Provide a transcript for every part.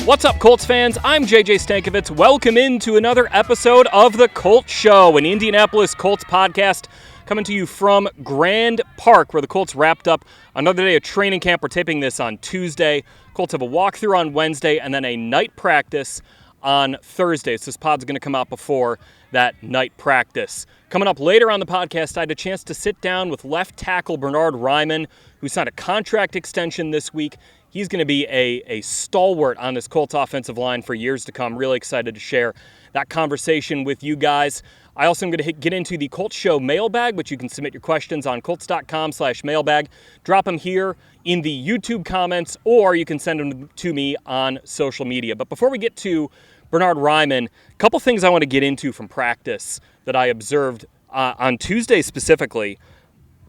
What's up, Colts fans? I'm JJ Stankevitz. Welcome into another episode of the Colts Show, an Indianapolis Colts podcast coming to you from Grand Park, where the Colts wrapped up another day of training camp. We're taping this on Tuesday. Colts have a walkthrough on Wednesday and then a night practice on Thursday. So this pod's going to come out before that night practice. Coming up later on the podcast, I had a chance to sit down with left tackle Bernhard Raimann, who signed a contract extension this week. He's going to be a stalwart on this Colts offensive line for years to come. Really excited to share that conversation with you guys. I also am going to get into the Colts Show Mailbag, which you can submit your questions on colts.com/mailbag. Drop them here in the YouTube comments, or you can send them to me on social media. But before we get to Bernhard Raimann, a couple things I want to get into from practice that I observed on Tuesday specifically.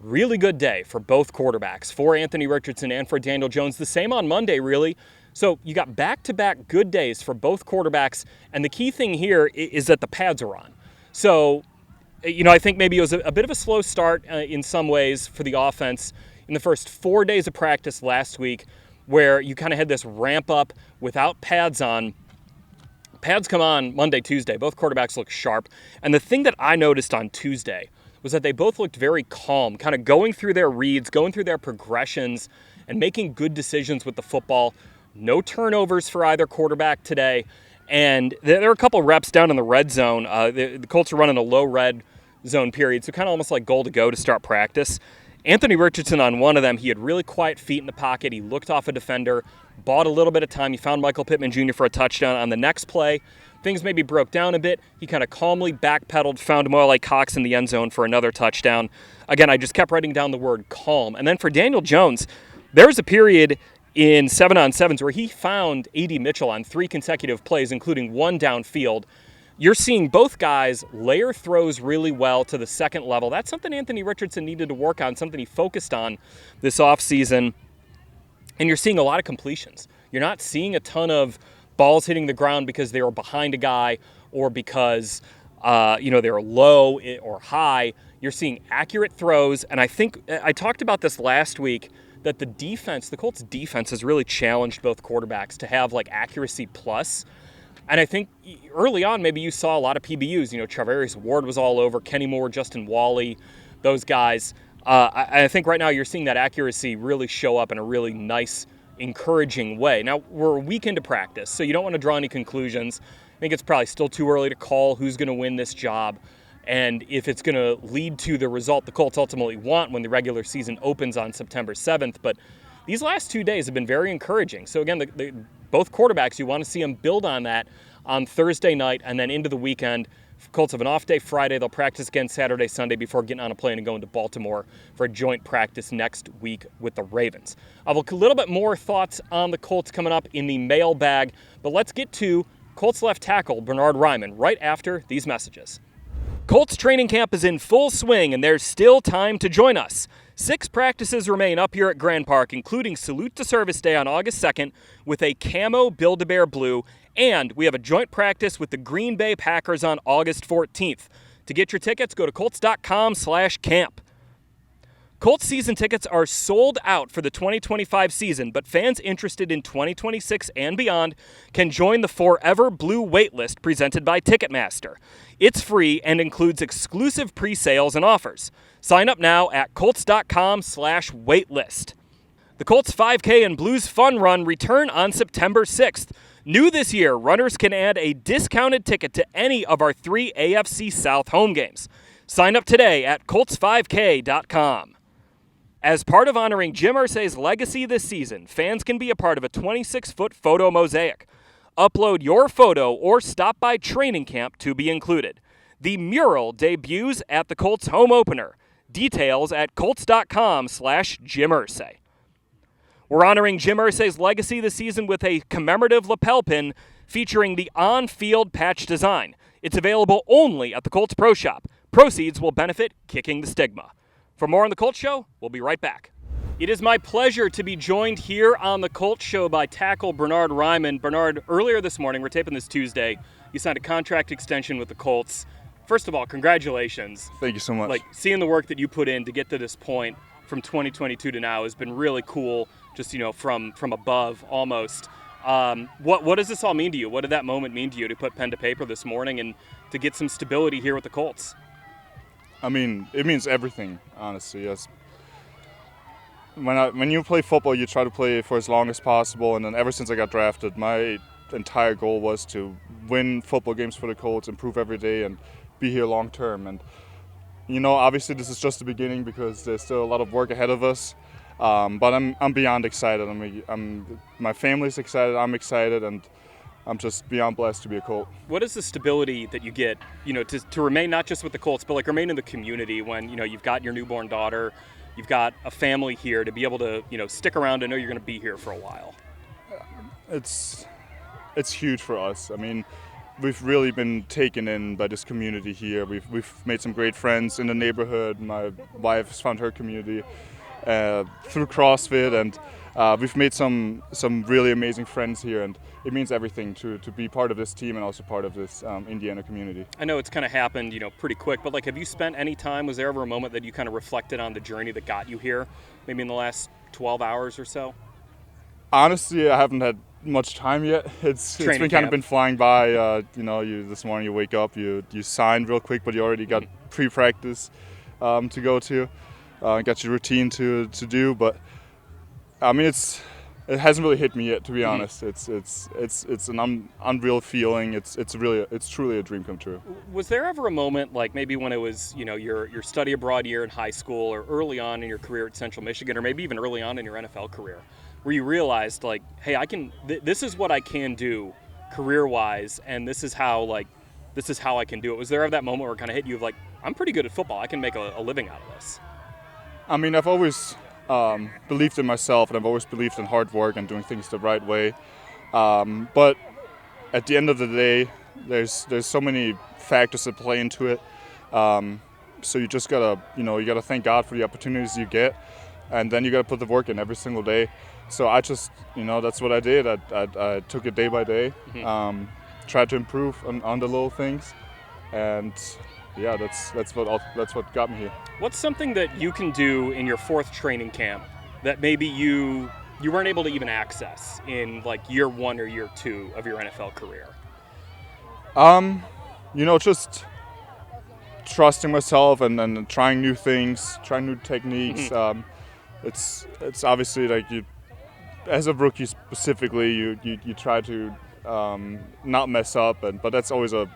Really good day for both quarterbacks, for Anthony Richardson and for Daniel Jones. The same on Monday, really. So you got back-to-back good days for both quarterbacks, and the key thing here is that the pads are on. So, I think maybe it was a bit of a slow start in some ways for the offense in the first 4 days of practice last week, where you kind of had this ramp up without pads on. Pads come on Monday, Tuesday. Both quarterbacks look sharp. And the thing that I noticed on Tuesday was that they both looked very calm, kind of going through their reads, going through their progressions, and making good decisions with the football. No turnovers for either quarterback today. And there are a couple reps down in the red zone. The Colts are running a low red zone period, so kind of almost like goal to go to start practice. Anthony Richardson on one of them, he had really quiet feet in the pocket. He looked off a defender, bought a little bit of time. He found Michael Pittman Jr. for a touchdown. On the next play, things maybe broke down a bit. He kind of calmly backpedaled, found Mo Cox in the end zone for another touchdown. Again, I just kept writing down the word calm. And then for Daniel Jones, there was a period in 7-on-7s where he found A.D. Mitchell on 3 consecutive plays, including one downfield. You're seeing both guys layer throws really well to the second level. That's something Anthony Richardson needed to work on, something he focused on this offseason. And you're seeing a lot of completions. You're not seeing a ton of balls hitting the ground because they were behind a guy or because they're low or high. You're seeing accurate throws. And I think I talked about this last week, that the Colts defense has really challenged both quarterbacks to have like accuracy plus. And I think early on, maybe you saw a lot of PBUs. Charvarius Ward was all over, Kenny Moore, Justin Walley, those guys. I think right now you're seeing that accuracy really show up in a really nice, encouraging way. Now, we're a week into practice, so you don't want to draw any conclusions. I think it's probably still too early to call who's going to win this job and if it's going to lead to the result the Colts ultimately want when the regular season opens on September 7th. But these last 2 days have been very encouraging. So again, both quarterbacks, you want to see them build on that on Thursday night and then into the weekend. Colts have an off day Friday. They'll practice again Saturday, Sunday before getting on a plane and going to Baltimore for a joint practice next week with the Ravens. I have a little bit more thoughts on the Colts coming up in the mailbag, but let's get to Colts left tackle Bernhard Raimann right after these messages. Colts training camp is in full swing, and there's still time to join us. 6 practices remain up here at Grand Park, including Salute to Service Day on August 2nd with a camo Build-A-Bear blue, and we have a joint practice with the Green Bay Packers on August 14th. To get your tickets, go to colts.com/camp. Colts season tickets are sold out for the 2025 season, but fans interested in 2026 and beyond can join the Forever Blue waitlist presented by Ticketmaster. It's free and includes exclusive pre-sales and offers. Sign up now at colts.com/waitlist. The Colts 5K and Blues Fun Run return on September 6th. New this year, runners can add a discounted ticket to any of our 3 AFC South home games. Sign up today at colts5k.com. As part of honoring Jim Irsay's legacy this season, fans can be a part of a 26-foot photo mosaic. Upload your photo or stop by training camp to be included. The mural debuts at the Colts home opener. Details at colts.com/Jim Irsay. We're honoring Jim Irsay's legacy this season with a commemorative lapel pin featuring the on-field patch design. It's available only at the Colts Pro Shop. Proceeds will benefit Kicking the Stigma. For more on the Colts Show, we'll be right back. It is my pleasure to be joined here on the Colts Show by tackle Bernhard Raimann. Bernhard, earlier this morning, we're taping this Tuesday, you signed a contract extension with the Colts. First of all, congratulations. Thank you so much. Seeing the work that you put in to get to this point from 2022 to now has been really cool, just, from above almost. What does this all mean to you? What did that moment mean to you to put pen to paper this morning and to get some stability here with the Colts? I mean, it means everything, honestly. Yes. When you play football, you try to play for as long as possible, and then ever since I got drafted, my entire goal was to win football games for the Colts, improve every day, and be here long term. And obviously this is just the beginning because there's still a lot of work ahead of us. But I'm beyond excited. My family's excited. I'm excited, and I'm just beyond blessed to be a Colt. What is the stability that you get, to remain not just with the Colts, but like remain in the community when you've got your newborn daughter, you've got a family here, to be able to stick around and know you're going to be here for a while? It's huge for us. I mean, we've really been taken in by this community here. We've made some great friends in the neighborhood. My wife has found her community through CrossFit, and we've made some really amazing friends here, and it means everything to be part of this team and also part of this Indiana community. I know it's kind of happened, pretty quick, but have you spent any time, was there ever a moment that you kind of reflected on the journey that got you here, maybe in the last 12 hours or so? Honestly, I haven't had much time yet. It's been kind of been flying by. This morning you wake up, you signed real quick, but you already got pre-practice to go to, got your routine to do. But I mean, it hasn't really hit me yet, to be honest. It's an unreal feeling. It's truly a dream come true. Was there ever a moment, like maybe when it was your study abroad year in high school, or early on in your career at Central Michigan, or maybe even early on in your NFL career, where you realized hey, I can this is what I can do career-wise, and this is how I can do it? Was there ever that moment where it kind of hit you of I'm pretty good at football, I can make a living out of this? I mean, I've always believed in myself, and I've always believed in hard work and doing things the right way. But at the end of the day, there's so many factors that play into it. So you just gotta thank God for the opportunities you get, and then you gotta put the work in every single day. So I just, that's what I did. I took it day by day, tried to improve on the little things, and yeah, that's what got me here. What's something that you can do in your fourth training camp that maybe you weren't able to even access in year one or year two of your NFL career? Just trusting myself and trying new things, trying new techniques. It's obviously you, as a rookie specifically, you try to not mess up, but that's always a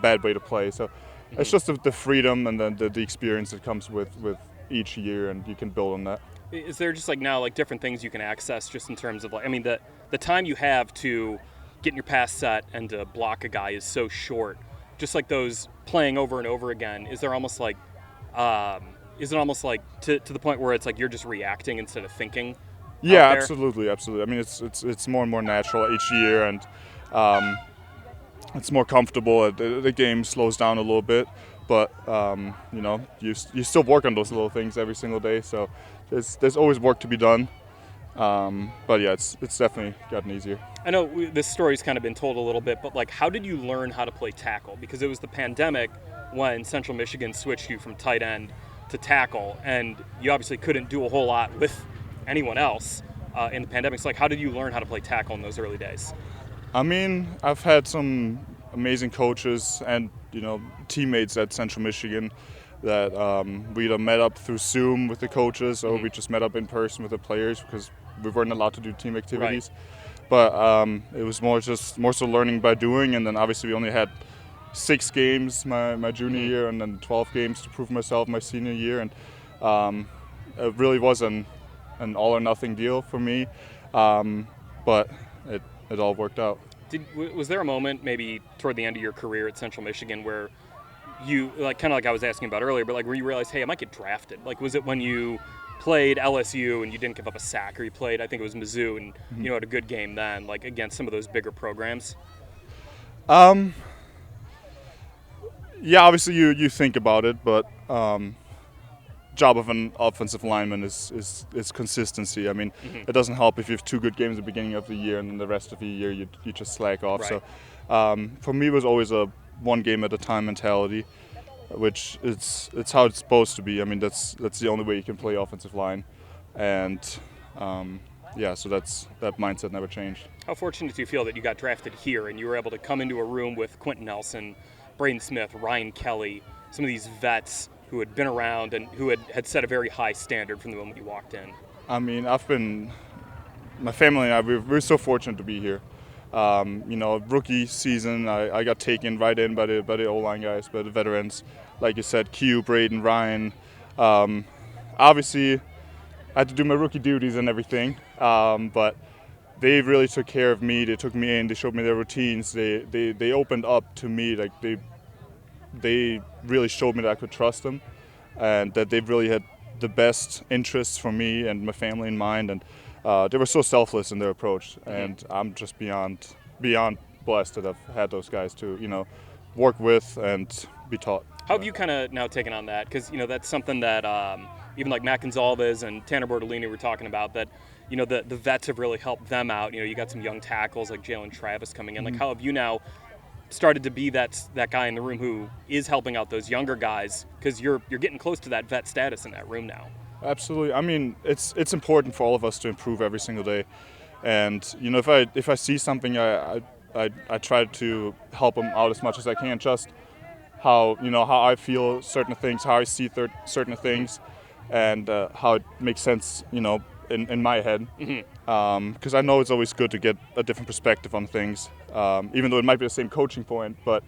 bad way to play. So it's just the freedom and then the experience that comes with each year, and you can build on that. Is there just now different things you can access just in terms of the time you have to get in your pass set and to block a guy is so short, just those playing over and over again? Is there almost is it almost to the point where it's you're just reacting instead of thinking? Yeah, absolutely. I mean, it's more and more natural each year, and it's more comfortable. The game slows down a little bit, but you still work on those little things every single day. So there's always work to be done. But yeah, it's definitely gotten easier. I know this story's kind of been told a little bit, but how did you learn how to play tackle? Because it was the pandemic when Central Michigan switched you from tight end to tackle, and you obviously couldn't do a whole lot with anyone else in the pandemic. So how did you learn how to play tackle in those early days? I mean, I've had some amazing coaches and teammates at Central Michigan that we either met up through Zoom with the coaches, or we just met up in person with the players because we weren't allowed to do team activities. Right. But it was more so learning by doing, and then obviously we only had 6 games my junior year, and then 12 games to prove myself my senior year, and it really was an all or nothing deal for me, but it all worked out. Was there a moment maybe toward the end of your career at Central Michigan where you kind of I was asking about earlier, but where you realized, hey, I might get drafted? Was it when you played LSU and you didn't give up a sack, or you played, I think it was Mizzou, and had a good game then, against some of those bigger programs? Yeah, obviously you think about it, but job of an offensive lineman is consistency. I mean, it doesn't help if you have 2 good games at the beginning of the year and then the rest of the year you just slack off. Right. So for me, it was always a one game at a time mentality, which it's how it's supposed to be. I mean, that's the only way you can play offensive line, and so that mindset never changed. How fortunate do you feel that you got drafted here and you were able to come into a room with Quentin Nelson, Braden Smith, Ryan Kelly, some of these vets who had been around and who had set a very high standard from the moment you walked in? I mean, my family and I, we're so fortunate to be here. Rookie season, I got taken right in by the O-line guys, by the veterans. Like you said, Q, Braden, Ryan. Obviously, I had to do my rookie duties and everything, but they really took care of me. They took me in. They showed me their routines. They opened up to me. Like they really showed me that I could trust them, and that they really had the best interests for me and my family in mind. And they were so selfless in their approach. And I'm just beyond blessed that I've had those guys to work with and be taught. How have you kind of now taken on that? Because that's something that even like Matt Gonzalez and Tanner Bortolini were talking about, that the vets have really helped them out. You got some young tackles like Jalen Travis coming in. Like, how have you now started to be that guy in the room who is helping out those younger guys, because you're getting close to that vet status in that room now? Absolutely. I mean, it's important for all of us to improve every single day, and if I see something, I try to help them out as much as I can. Just how I feel certain things, how I see certain things, and how it makes sense in my head. Because I know it's always good to get a different perspective on things, even though it might be the same coaching point, but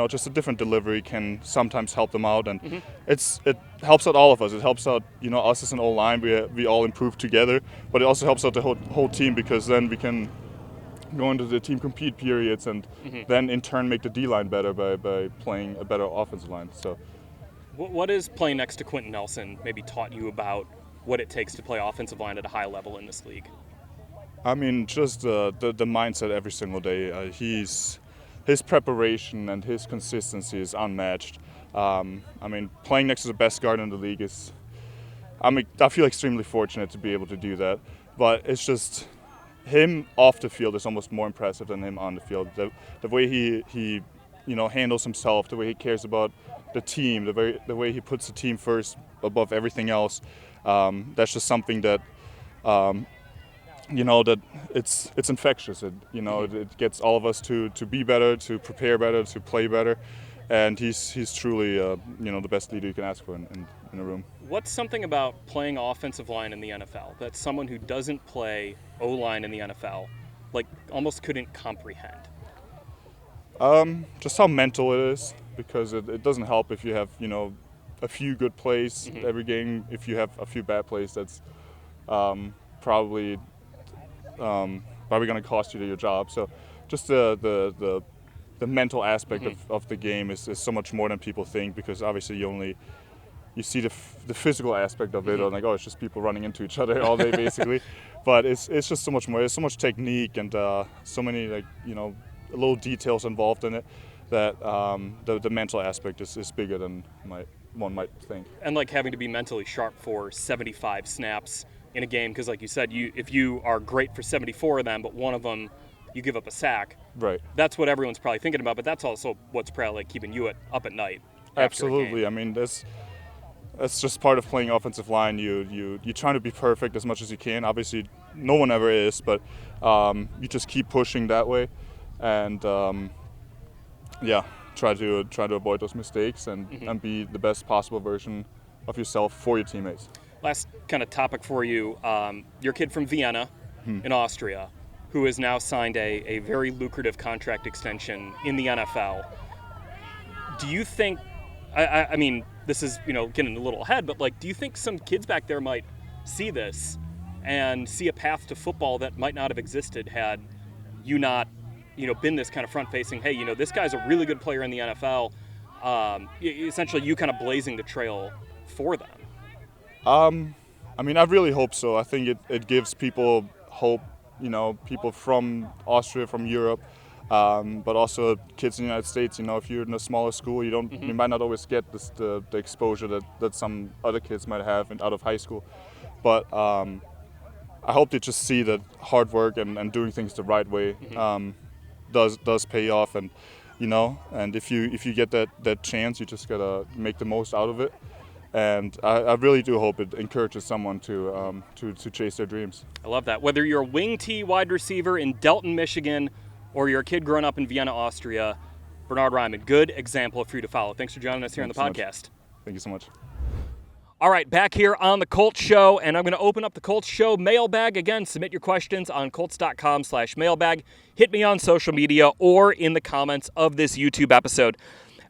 just a different delivery can sometimes help them out, and it helps out all of us. It helps out us as an O-line. We all improve together, but it also helps out the whole team, because then we can go into the team compete periods and then in turn make the D-line better by playing a better offensive line. So what is playing next to Quentin Nelson maybe taught you about what it takes to play offensive line at a high level in this league? I mean, just the mindset every single day. His preparation and his consistency is unmatched. I mean, playing next to the best guard in the league I feel extremely fortunate to be able to do that. But it's just him off the field is almost more impressive than him on the field. The way he handles himself, the way he cares about the team, the way he puts the team first above everything else. That's just something that that it's infectious. It gets all of us to be better, to prepare better, to play better, and he's truly the best leader you can ask for in a room. What's something about playing offensive line in the NFL that someone who doesn't play O-line in the NFL almost couldn't comprehend? Just how mental it is, because it doesn't help if you have a few good plays every game. If you have a few bad plays, that's probably going to cost you your job. So just the mental aspect of the game is so much more than people think, because obviously you see the physical aspect of it, or it's just people running into each other all day basically. But it's just so much more. There's so much technique and so many little details involved in it that the mental aspect is bigger than one might think. And having to be mentally sharp for 75 snaps in a game, because like you said, if you are great for 74 of them, but one of them you give up a sack, right? That's what everyone's probably thinking about, but that's also what's probably keeping you up at night. Absolutely. I mean, that's just part of playing offensive line. You try to be perfect as much as you can. Obviously, no one ever is, but you just keep pushing that way, and try to avoid those mistakes and be the best possible version of yourself for your teammates. Last kind of topic for you, your kid from Vienna in Austria, who has now signed a very lucrative contract extension in the NFL. Do you think, I mean, this is getting a little ahead, but do you think some kids back there might see this and see a path to football that might not have existed had you not been this kind of front-facing, hey, this guy's a really good player in the NFL, essentially you kind of blazing the trail for them? I mean, I really hope so. I think it gives people hope, people from Austria, from Europe, but also kids in the United States. If you're in a smaller school, you might not always get the exposure that some other kids might have out of high school. But I hope they just see that hard work and doing things the right way does pay off, and and if you get that chance, you just gotta make the most out of it. And I really do hope it encourages someone to chase their dreams. I love that. Whether you're a wing T wide receiver in Delton, Michigan, or you're a kid growing up in Vienna, Austria, Bernhard Raimann, good example for you to follow. Thanks for joining us here on the podcast. Thank you so much. All right, back here on the Colts Show, and I'm going to open up the Colts Show mailbag. Again, submit your questions on colts.com/mailbag. Hit me on social media or in the comments of this YouTube episode.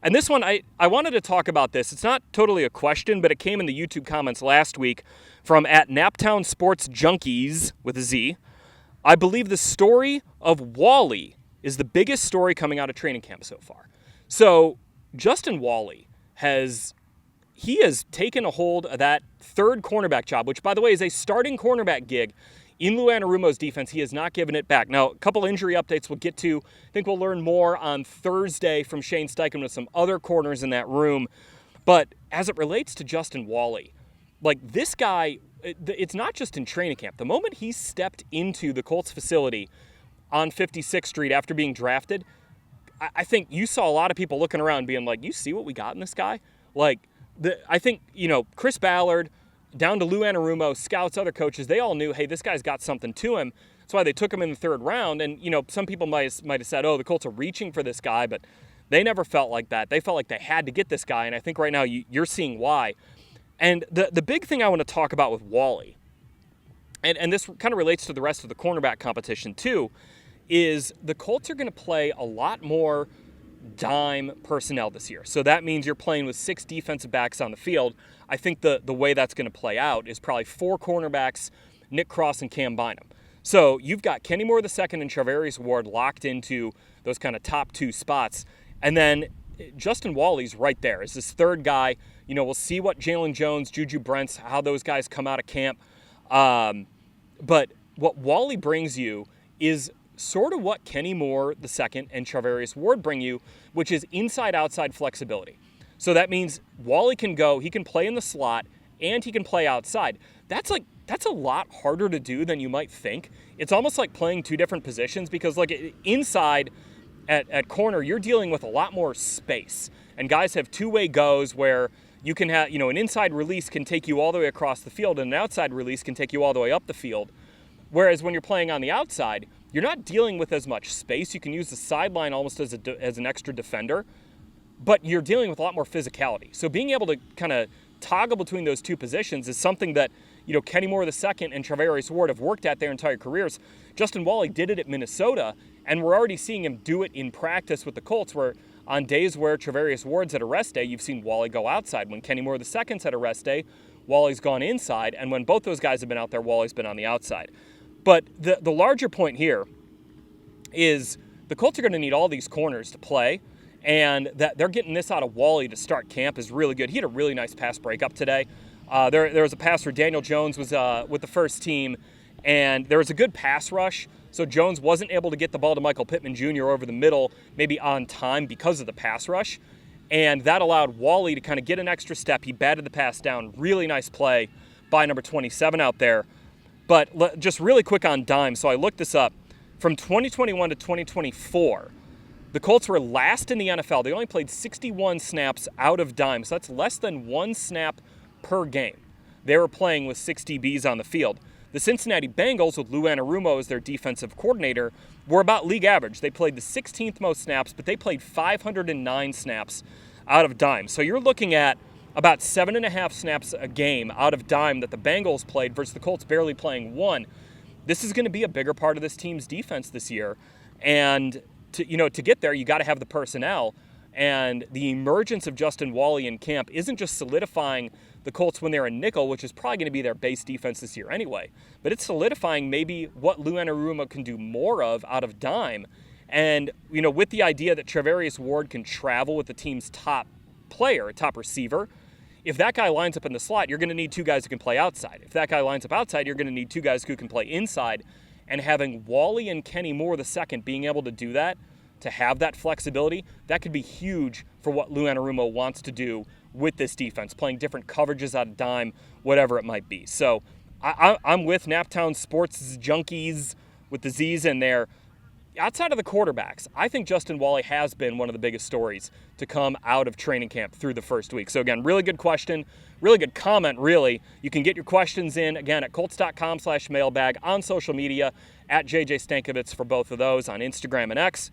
And this one, I wanted to talk about this. It's not totally a question, but it came in the YouTube comments last week from @Naptown Sports Junkies with a Z. I believe the story of Walley is the biggest story coming out of training camp so far. So Justin Walley has taken a hold of that third cornerback job, which, by the way, is a starting cornerback gig in Lou Anarumo's defense. He has not given it back. Now, a couple injury updates we'll get to. I think we'll learn more on Thursday from Shane Steichen with some other corners in that room. But as it relates to Justin Walley, like this guy, it's not just in training camp. The moment he stepped into the Colts facility on 56th Street after being drafted, I think you saw a lot of people looking around being like, you see what we got in this guy? Like, I think, Chris Ballard, down to Lou Anarumo, scouts, other coaches, they all knew, hey, this guy's got something to him. That's why they took him in the third round. And, some people might have said, oh, the Colts are reaching for this guy, but they never felt like that. They felt like they had to get this guy, and I think right now you're seeing why. And the big thing I want to talk about with Walley, and this kind of relates to the rest of the cornerback competition too, is the Colts are going to play a lot more dime personnel this year. So that means you're playing with 6 defensive backs on the field. I think the way that's going to play out is probably 4 cornerbacks, Nick Cross and Cam Bynum. So you've got Kenny Moore II and Charvarius Ward locked into those kind of top 2 spots. And then Justin Walley's right there as this third guy. We'll see what Jalen Jones, Juju Brents, how those guys come out of camp. But what Walley brings you is sort of what Kenny Moore II and Charvarius Ward bring you, which is inside-outside flexibility. So that means Walley can go, he can play in the slot, and he can play outside. That's a lot harder to do than you might think. It's almost like playing 2 different positions because inside at corner, you're dealing with a lot more space. And guys have two-way goes where you can have, an inside release can take you all the way across the field and an outside release can take you all the way up the field. Whereas when you're playing on the outside, you're not dealing with as much space. You can use the sideline almost as an extra defender, but you're dealing with a lot more physicality. So being able to kind of toggle between those 2 positions is something that, Kenny Moore II and Charvarius Ward have worked at their entire careers. Justin Walley did it at Minnesota, and we're already seeing him do it in practice with the Colts, where on days where Charvarius Ward's at a rest day, you've seen Walley go outside. When Kenny Moore II's at a rest day, Wally's gone inside, and when both those guys have been out there, Wally's been on the outside. But the larger point here is the Colts are going to need all these corners to play, and that they're getting this out of Walley to start camp is really good. He had a really nice pass breakup today. There was a pass where Daniel Jones was with the first team, and there was a good pass rush, so Jones wasn't able to get the ball to Michael Pittman Jr. over the middle, maybe on time because of the pass rush, and that allowed Walley to kind of get an extra step. He batted the pass down. Really nice play by number 27 out there. But just really quick on dime, so I looked this up. From 2021 to 2024, the Colts were last in the NFL. They only played 61 snaps out of dime, so that's less than 1 snap per game. They were playing with 6 DBs on the field. The Cincinnati Bengals, with Lou Anarumo as their defensive coordinator, were about league average. They played the 16th most snaps, but they played 509 snaps out of dime. So you're looking at about 7.5 snaps a game out of dime that the Bengals played versus the Colts barely playing 1. This is going to be a bigger part of this team's defense this year. And to get there, you got to have the personnel. And the emergence of Justin Walley in camp isn't just solidifying the Colts when they're in nickel, which is probably going to be their base defense this year anyway, but it's solidifying maybe what Lou Anarumo can do more of out of dime. And, with the idea that Charvarius Ward can travel with the team's top player, top receiver, if that guy lines up in the slot, you're going to need 2 guys who can play outside. If that guy lines up outside, you're going to need 2 guys who can play inside. And having Walley and Kenny Moore II being able to do that, to have that flexibility, that could be huge for what Lou Anarumo wants to do with this defense, playing different coverages out of dime, whatever it might be. So I'm with Naptown Sports Junkies with the Z's in there. outside of the quarterbacks, I think Justin Walley has been one of the biggest stories to come out of training camp through the first week. So again, really good question, really good comment, really. You can get your questions in, again, at Colts.com/mailbag, on social media, at JJ Stankevitz for both of those, on Instagram and X,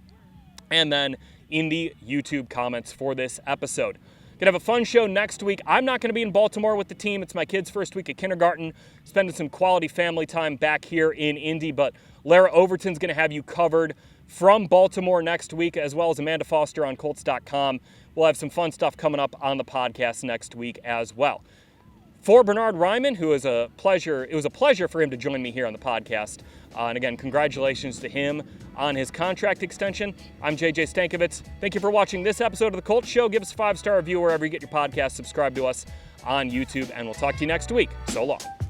and then in the YouTube comments for this episode. Gonna have a fun show next week. I'm not gonna be in Baltimore with the team. It's my kids' first week of kindergarten, spending some quality family time back here in Indy, but Lara Overton's gonna have you covered from Baltimore next week, as well as Amanda Foster on Colts.com. We'll have some fun stuff coming up on the podcast next week as well. For Bernhard Raimann, it was a pleasure for him to join me here on the podcast. And again, congratulations to him on his contract extension. I'm JJ Stankevitz. Thank you for watching this episode of The Colts Show. Give us a 5-star review wherever you get your podcast. Subscribe to us on YouTube, and we'll talk to you next week. So long.